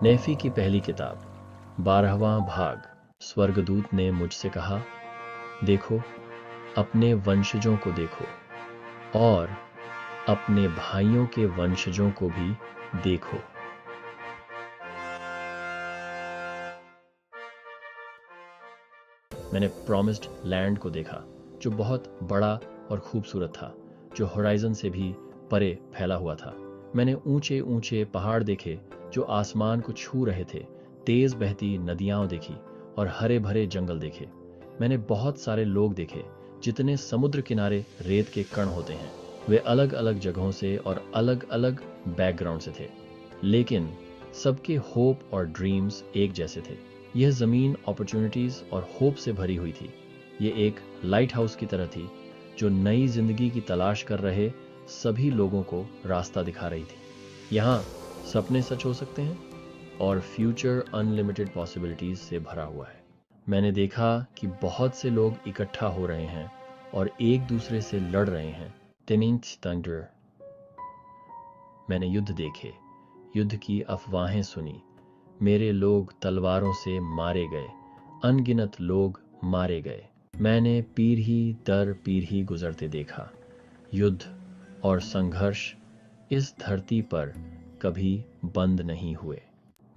Nephew की पहली किताब, 12वां भाग। स्वर्गदूत ने मुझसे कहा, देखो, अपने वंशजों को देखो और अपने भाइयों के वंशजों को भी देखो। मैंने प्रॉमिस्ड लैंड को देखा, जो बहुत बड़ा और खूबसूरत था, जो होराइजन से भी परे फैला हुआ था। मैंने ऊंचे ऊंचे पहाड़ देखे जो आसमान को छू रहे थे, तेज बहती नदियां देखी और हरे भरे जंगल देखे। मैंने बहुत सारे लोग देखे, जितने समुद्र किनारे रेत के कण होते हैं। वे अलग अलग जगहों से और अलग अलग बैकग्राउंड से थे, लेकिन सबके होप और ड्रीम्स एक जैसे थे। यह जमीन अपॉर्चुनिटीज और होप से भरी हुई थी। ये एक लाइट हाउस की तरह थी, जो नई जिंदगी की तलाश कर रहे सभी लोगों को रास्ता दिखा रही थी। यहाँ सपने सच हो सकते हैं और फ्यूचर अनलिमिटेड पॉसिबिलिटीज से भरा हुआ है। मैंने देखा कि बहुत से लोग इकट्ठा हो रहे हैं और एक दूसरे से लड़ रहे हैं। थंडर। मैंने युद्ध देखे, युद्ध की अफवाहें सुनी। मेरे लोग तलवारों से मारे गए, अनगिनत लोग मारे गए। मैंने पीढ़ी दर पीढ़ी गुजरते देखा। युद्ध और संघर्ष इस धरती पर कभी बंद नहीं हुए।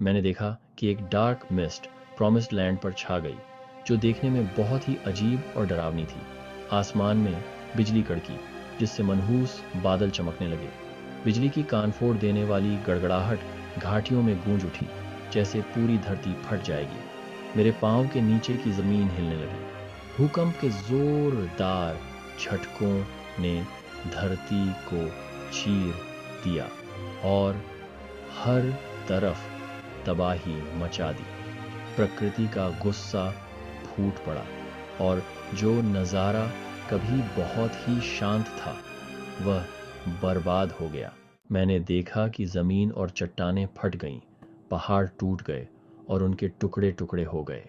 मैंने देखा कि एक डार्क मिस्ट प्रॉमिस्ड लैंड पर छा गई, जो देखने में बहुत ही अजीब और डरावनी थी। आसमान में बिजली कड़की, जिससे मनहूस बादल चमकने लगे। बिजली की कानफोड़ देने वाली गड़गड़ाहट घाटियों में गूंज उठी, जैसे पूरी धरती फट जाएगी। मेरे पांव के नीचे की जमीन हिलने लगी। भूकंप के जोरदार झटकों ने धरती को चीर दिया और हर तरफ तबाही मचा दी। प्रकृति का गुस्सा फूट पड़ा और जो नज़ारा कभी बहुत ही शांत था, वह बर्बाद हो गया। मैंने देखा कि जमीन और चट्टानें फट गईं, पहाड़ टूट गए और उनके टुकड़े टुकड़े हो गए।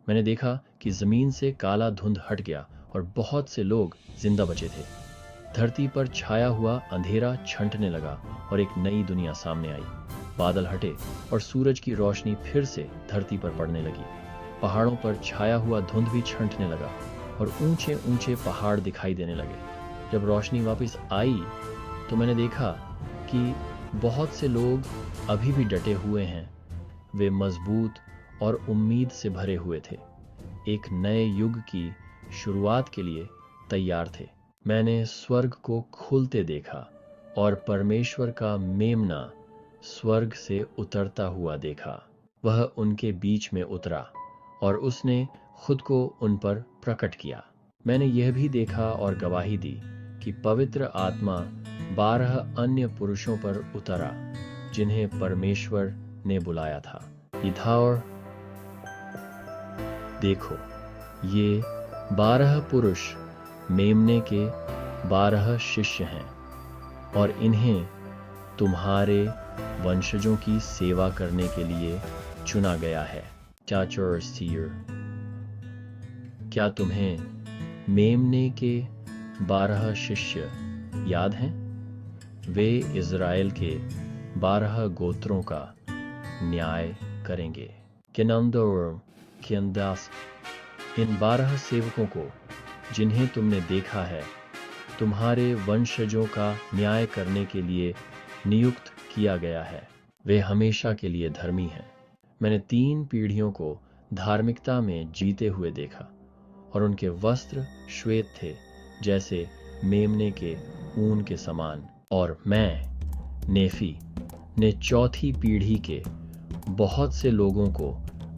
मैंने देखा कि जमीन से काला धुंध हट गया और बहुत से लोग जिंदा बचे थे। धरती पर छाया हुआ अंधेरा छंटने लगा और एक नई दुनिया सामने आई। बादल हटे और सूरज की रोशनी फिर से धरती पर पड़ने लगी। पहाड़ों पर छाया हुआ धुंध भी छंटने लगा और ऊंचे ऊंचे पहाड़ दिखाई देने लगे। जब रोशनी वापस आई तो मैंने देखा कि बहुत से लोग अभी भी डटे हुए हैं। वे मजबूत और उम्मीद से भरे हुए थे, एक नए युग की शुरुआत के लिए तैयार थे। मैंने स्वर्ग को खुलते देखा और परमेश्वर का मेमना स्वर्ग से उतरता हुआ देखा। वह उनके बीच में उतरा और उसने खुद को उन पर प्रकट किया। मैंने यह भी देखा और गवाही दी कि पवित्र आत्मा 12 अन्य पुरुषों पर उतरा, जिन्हें परमेश्वर ने बुलाया था। और देखो, ये 12 पुरुष मेमने के 12 शिष्य हैं और इन्हें तुम्हारे वंशजों की सेवा करने के लिए चुना गया है। क्या तुम्हें मेमने के 12 शिष्य याद हैं? वे इज़राइल के 12 गोत्रों का न्याय करेंगे। इन 12 सेवकों को, जिन्हें तुमने देखा है, तुम्हारे वंशजों का न्याय करने के लिए नियुक्त किया गया है। वे हमेशा के लिए धर्मी हैं। मैंने 3 पीढ़ियों को धार्मिकता में जीते हुए देखा और उनके वस्त्र श्वेत थे, जैसे मेमने के ऊन के समान। और मैं, नेफी, ने 4थी पीढ़ी के बहुत से लोगों को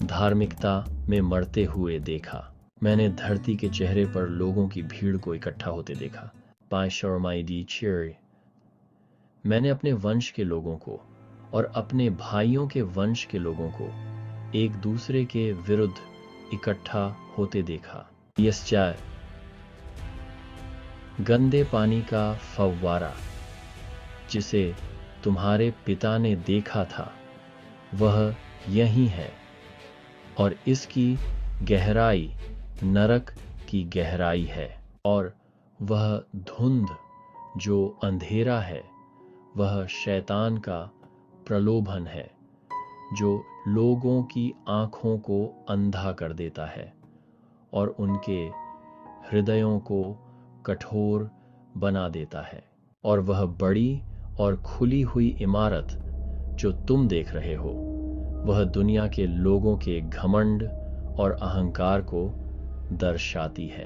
धार्मिकता में मरते हुए देखा। मैंने धरती के चेहरे पर लोगों की भीड़ को इकट्ठा होते देखा। मैंने अपने वंश के लोगों को और अपने भाइयों के वंश के लोगों को एक दूसरे के विरुद्ध इकट्ठा होते देखा। गंदे पानी का फव्वारा, जिसे तुम्हारे पिता ने देखा था, वह यही है और इसकी गहराई नरक की गहराई है। और वह धुंध जो अंधेरा है, वह शैतान का प्रलोभन है। जो लोगों की आंखों को अंधा कर देता है और उनके हृदयों को कठोर बना देता है। और वह बड़ी और खुली हुई इमारत जो तुम देख रहे हो, वह दुनिया के लोगों के घमंड और अहंकार को दर्शाती है।